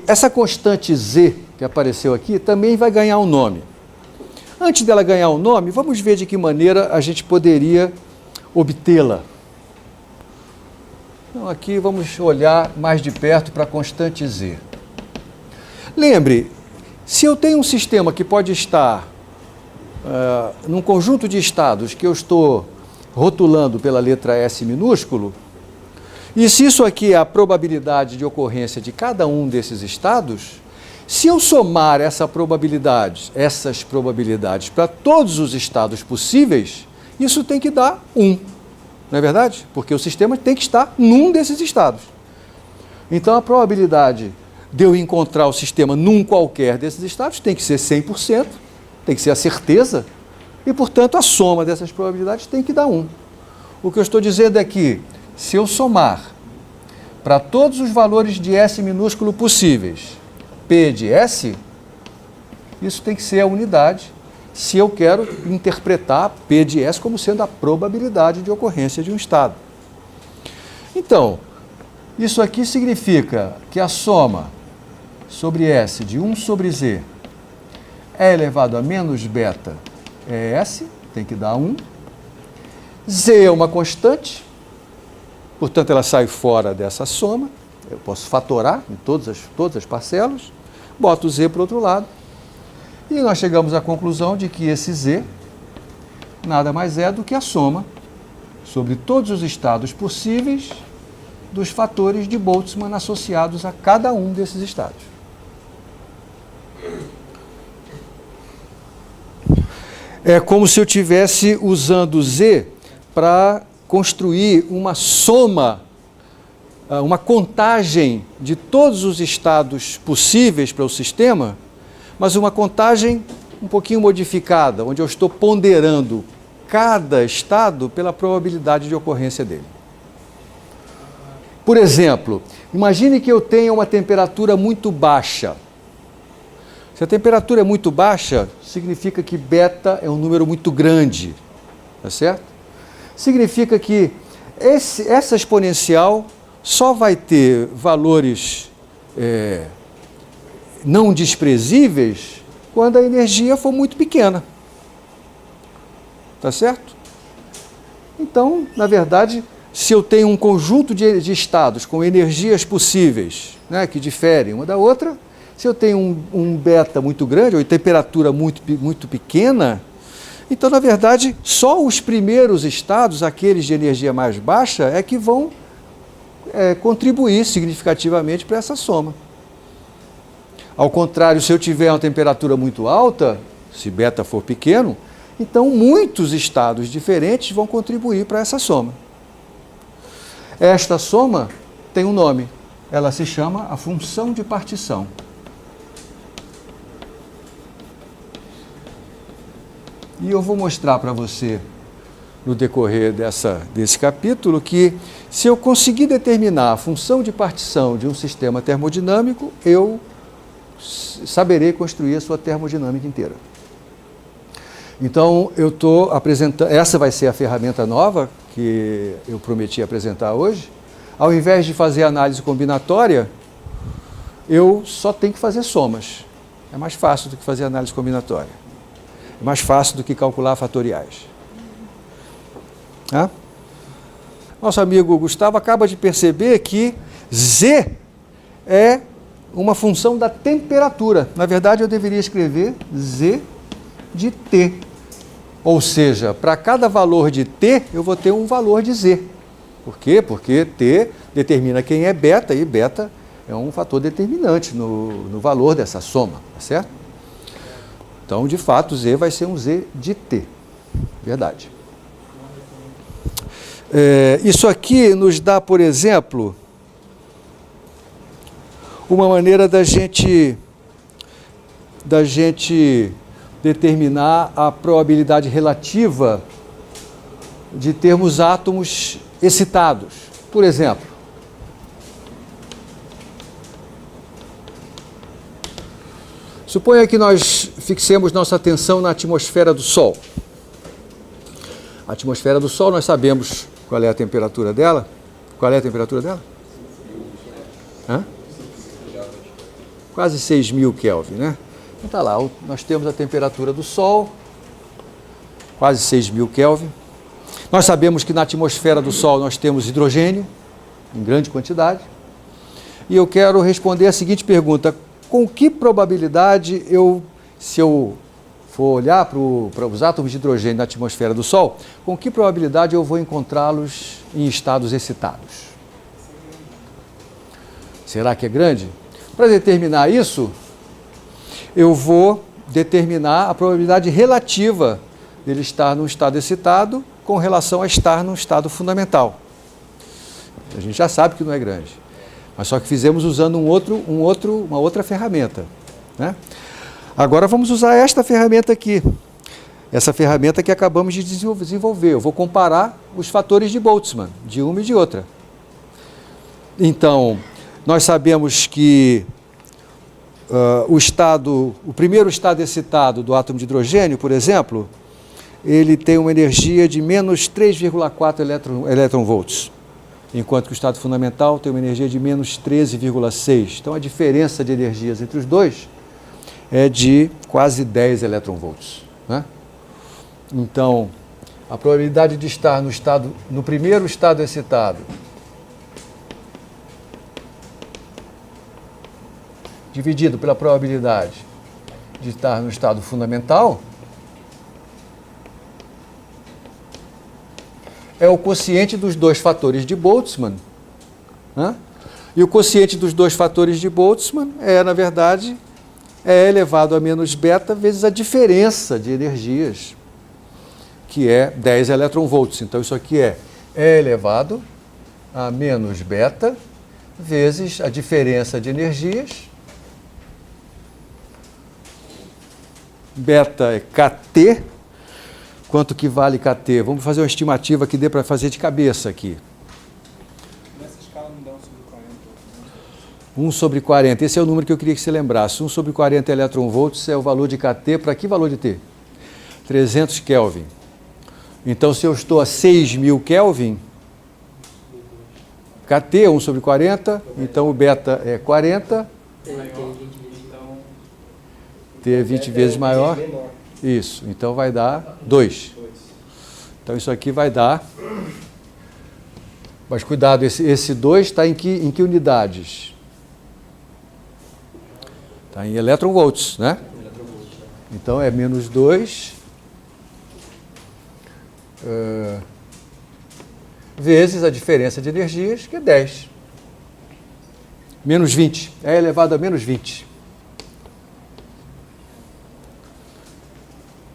Essa constante Z que apareceu aqui também vai ganhar um nome. Antes dela ganhar um nome, vamos ver de que maneira a gente poderia obtê-la. Então, aqui vamos olhar mais de perto para a constante Z. Lembre, se eu tenho um sistema que pode estar num conjunto de estados que eu estou rotulando pela letra S minúsculo, e se isso aqui é a probabilidade de ocorrência de cada um desses estados, se eu somar essas probabilidades para todos os estados possíveis, isso tem que dar 1, não é verdade? Porque o sistema tem que estar num desses estados. Então a probabilidade de eu encontrar o sistema num qualquer desses estados tem que ser 100%, tem que ser a certeza, e portanto a soma dessas probabilidades tem que dar 1. O que eu estou dizendo é que, se eu somar para todos os valores de S minúsculo possíveis, P de S, isso tem que ser a unidade, se eu quero interpretar P de S como sendo a probabilidade de ocorrência de um estado. Então, isso aqui significa que a soma sobre S de 1 sobre Z é elevado a menos beta é S, tem que dar 1. Z é uma constante, portanto ela sai fora dessa soma, eu posso fatorar em todas as parcelas, boto o Z para o outro lado, e nós chegamos à conclusão de que esse Z nada mais é do que a soma sobre todos os estados possíveis dos fatores de Boltzmann associados a cada um desses estados. É como se eu estivesse usando Z para construir uma soma, uma contagem de todos os estados possíveis para o sistema, mas uma contagem um pouquinho modificada, onde eu estou ponderando cada estado pela probabilidade de ocorrência dele. Por exemplo, imagine que eu tenha uma temperatura muito baixa. Se a temperatura é muito baixa, significa que beta é um número muito grande, tá certo? Significa que essa exponencial só vai ter valores não desprezíveis quando a energia for muito pequena. Tá certo? Então, na verdade, se eu tenho um conjunto de estados com energias possíveis, né, que diferem uma da outra, se eu tenho um beta muito grande, ou temperatura muito pequena, então, na verdade, só os primeiros estados, aqueles de energia mais baixa, é que vão contribuir significativamente para essa soma. Ao contrário, se eu tiver uma temperatura muito alta, se beta for pequeno, então muitos estados diferentes vão contribuir para essa soma. Esta soma tem um nome, ela se chama a função de partição. E eu vou mostrar para você, no decorrer desse capítulo, que se eu conseguir determinar a função de partição de um sistema termodinâmico, eu saberei construir a sua termodinâmica inteira. Então, eu estou apresentando, essa vai ser a ferramenta nova que eu prometi apresentar hoje. Ao invés de fazer análise combinatória, eu só tenho que fazer somas. É mais fácil do que fazer análise combinatória. É mais fácil do que calcular fatoriais. Nosso amigo Gustavo acaba de perceber que Z é uma função da temperatura. Na verdade, eu deveria escrever Z de T. Ou seja, para cada valor de T, eu vou ter um valor de Z. Por quê? Porque T determina quem é beta, e beta é um fator determinante no valor dessa soma, tá certo? Então, de fato, Z vai ser um Z de T. Verdade. Isso aqui nos dá, por exemplo, uma maneira da gente determinar a probabilidade relativa de termos átomos excitados. Por exemplo, suponha que nós fixemos nossa atenção na atmosfera do Sol. A atmosfera do Sol, nós sabemos qual é a temperatura dela. Qual é a temperatura dela? quase 6.000 Kelvin, né? Então tá lá, nós temos a temperatura do Sol, quase 6.000 Kelvin. Nós sabemos que na atmosfera do Sol nós temos hidrogênio, em grande quantidade. E eu quero responder a seguinte pergunta: com que probabilidade se eu for olhar para os átomos de hidrogênio na atmosfera do Sol, com que probabilidade eu vou encontrá-los em estados excitados? Será que é grande? Para determinar isso, eu vou determinar a probabilidade relativa dele estar num estado excitado com relação a estar num estado fundamental. A gente já sabe que não é grande, mas só que fizemos usando uma outra ferramenta, né? Agora vamos usar esta ferramenta aqui, essa ferramenta que acabamos de desenvolver. Eu vou comparar os fatores de Boltzmann, de uma e de outra. Então, nós sabemos que o primeiro estado excitado do átomo de hidrogênio, por exemplo, ele tem uma energia de menos 3,4 elétron-volts, enquanto que o estado fundamental tem uma energia de menos 13,6. Então, a diferença de energias entre os dois é de quase 10 elétron-volts, né? Então, a probabilidade de estar no primeiro estado excitado dividido pela probabilidade de estar no estado fundamental é o quociente dos dois fatores de Boltzmann, né? E o quociente dos dois fatores de Boltzmann na verdade, E elevado a menos beta vezes a diferença de energias, que é 10 elétron-volts. Então, isso aqui é E elevado a menos beta vezes a diferença de energias. Beta é kT. Quanto que vale kT? Vamos fazer uma estimativa que dê para fazer de cabeça aqui. Nessa escala não dá 1 sobre 40. 1 sobre 40, esse é o número que eu queria que você lembrasse. 1 sobre 40 elétron-volts é o valor de kT, para que valor de T? 300 Kelvin. Então, se eu estou a 6.000 Kelvin, kT é 1 sobre 40, então o beta é 40. T é 20 vezes maior. Isso, então vai dar 2. Então, isso aqui vai dar... Mas cuidado, esse 2 está em que unidades? Está em elétron-volts, né? Então, é menos 2 vezes a diferença de energias, que é 10. Menos 20. É elevado a menos 20.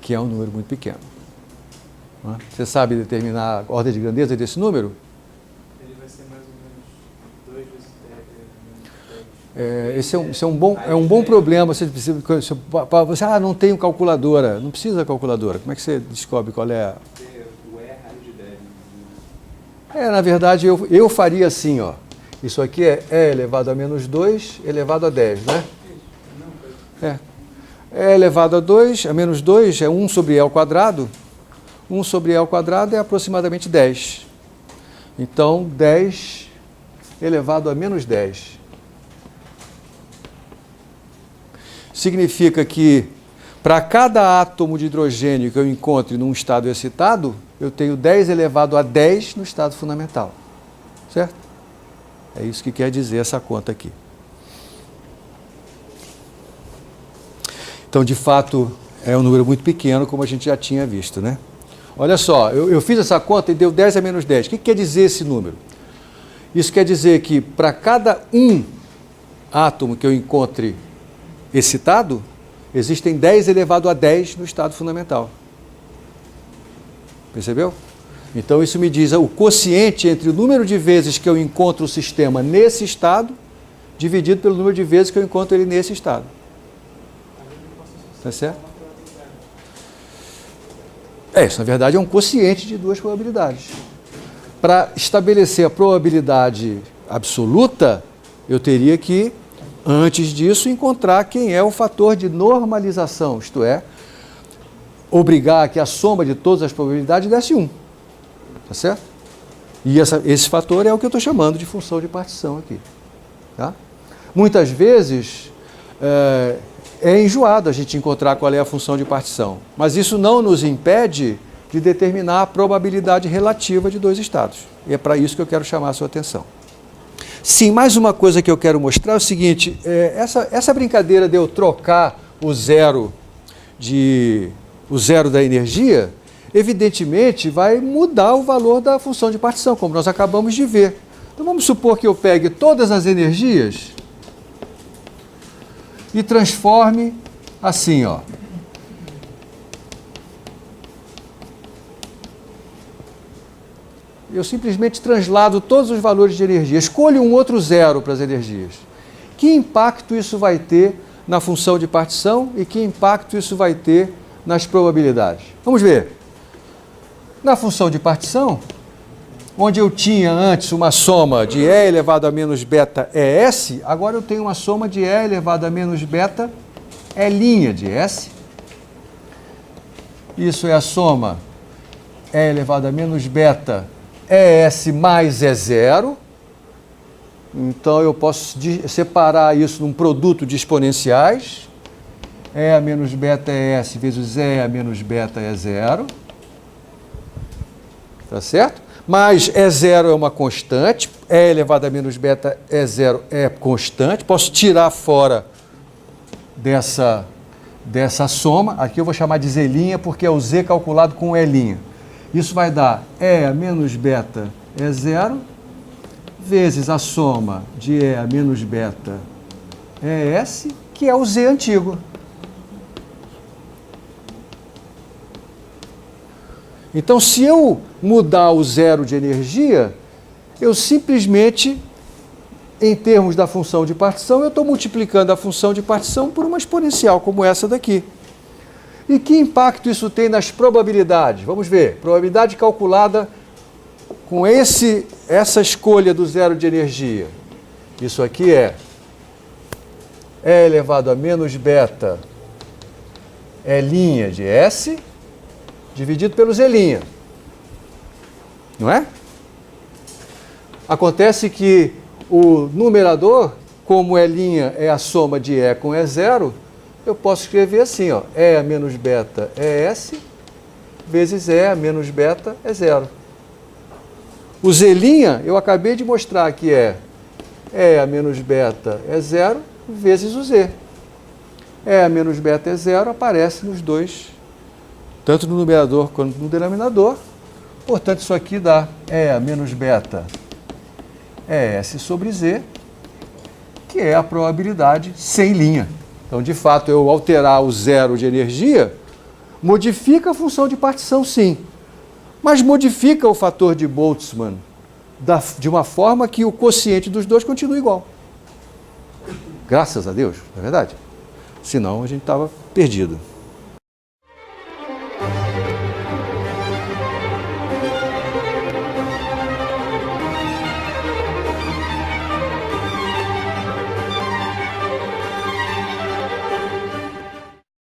Que é um número muito pequeno. Você sabe determinar a ordem de grandeza desse número? Ele vai ser mais ou menos 2 vezes 10. Esse é um bom problema. Você não tenho calculadora. Não precisa de calculadora. Como é que você descobre qual é a... O E é raio de 10. Na verdade, eu faria assim, ó. Isso aqui é E elevado a menos 2 elevado a 10, né? E elevado a 2, a menos 2 é 1 sobre E ao quadrado. 1 sobre E ao quadrado é aproximadamente 10. Então, 10 elevado a menos 10. Significa que, para cada átomo de hidrogênio que eu encontre num estado excitado, eu tenho 10 elevado a 10 no estado fundamental. Certo? É isso que quer dizer essa conta aqui. Então, de fato, é um número muito pequeno, como a gente já tinha visto, né? Olha só, eu fiz essa conta e deu 10 a menos 10. O que quer dizer esse número? Isso quer dizer que para cada átomo que eu encontre excitado, existem 10 elevado a 10 no estado fundamental. Percebeu? Então, isso me diz o quociente entre o número de vezes que eu encontro o sistema nesse estado, dividido pelo número de vezes que eu encontro ele nesse estado. Tá certo? Isso, na verdade, é um quociente de duas probabilidades. Para estabelecer a probabilidade absoluta, eu teria que, antes disso, encontrar quem é o fator de normalização, isto é, obrigar a que a soma de todas as probabilidades desse 1. Tá certo? E esse fator é o que eu estou chamando de função de partição aqui. Tá? Muitas vezes, é enjoado a gente encontrar qual é a função de partição. Mas isso não nos impede de determinar a probabilidade relativa de dois estados. E é para isso que eu quero chamar a sua atenção. Sim, mais uma coisa que eu quero mostrar é o seguinte, essa brincadeira de eu trocar o zero da energia, evidentemente vai mudar o valor da função de partição, como nós acabamos de ver. Então vamos supor que eu pegue todas as energias e transforme assim, ó. Eu simplesmente translado todos os valores de energia, escolho um outro zero para as energias. Que impacto isso vai ter na função de partição e que impacto isso vai ter nas probabilidades? Vamos ver. Na função de partição, onde eu tinha antes uma soma de E elevado a menos beta ES, agora eu tenho uma soma de E elevado a menos beta E' de S. Isso é a soma E elevado a menos beta ES mais E0. Então eu posso separar isso num produto de exponenciais. E a menos beta ES vezes E a menos beta E0. Tá certo? Mas E0 é uma constante, E elevado a menos beta E0 é constante, posso tirar fora dessa soma, aqui eu vou chamar de Z' porque é o Z calculado com E'. Isso vai dar E a menos beta E0 vezes a soma de E a menos beta ES, que é o Z antigo. Então, se eu mudar o zero de energia, eu simplesmente, em termos da função de partição, eu estou multiplicando a função de partição por uma exponencial, como essa daqui. E que impacto isso tem nas probabilidades? Vamos ver. Probabilidade calculada com essa escolha do zero de energia. Isso aqui é E elevado a menos beta E' de S, dividido pelo Z'. Não é? Acontece que o numerador, como E' é a soma de E com E0, eu posso escrever assim, ó, E a menos beta ES vezes E a menos beta E0. O Z' eu acabei de mostrar que é E a menos beta E0 vezes o Z. E a menos beta E0 aparece nos dois, tanto no numerador quanto no denominador. Portanto, isso aqui dá E a menos beta ES sobre Z, que é a probabilidade sem linha. Então, de fato, eu alterar o zero de energia modifica a função de partição, sim. Mas modifica o fator de Boltzmann de uma forma que o quociente dos dois continua igual. Graças a Deus, não é verdade? Senão a gente estava perdido.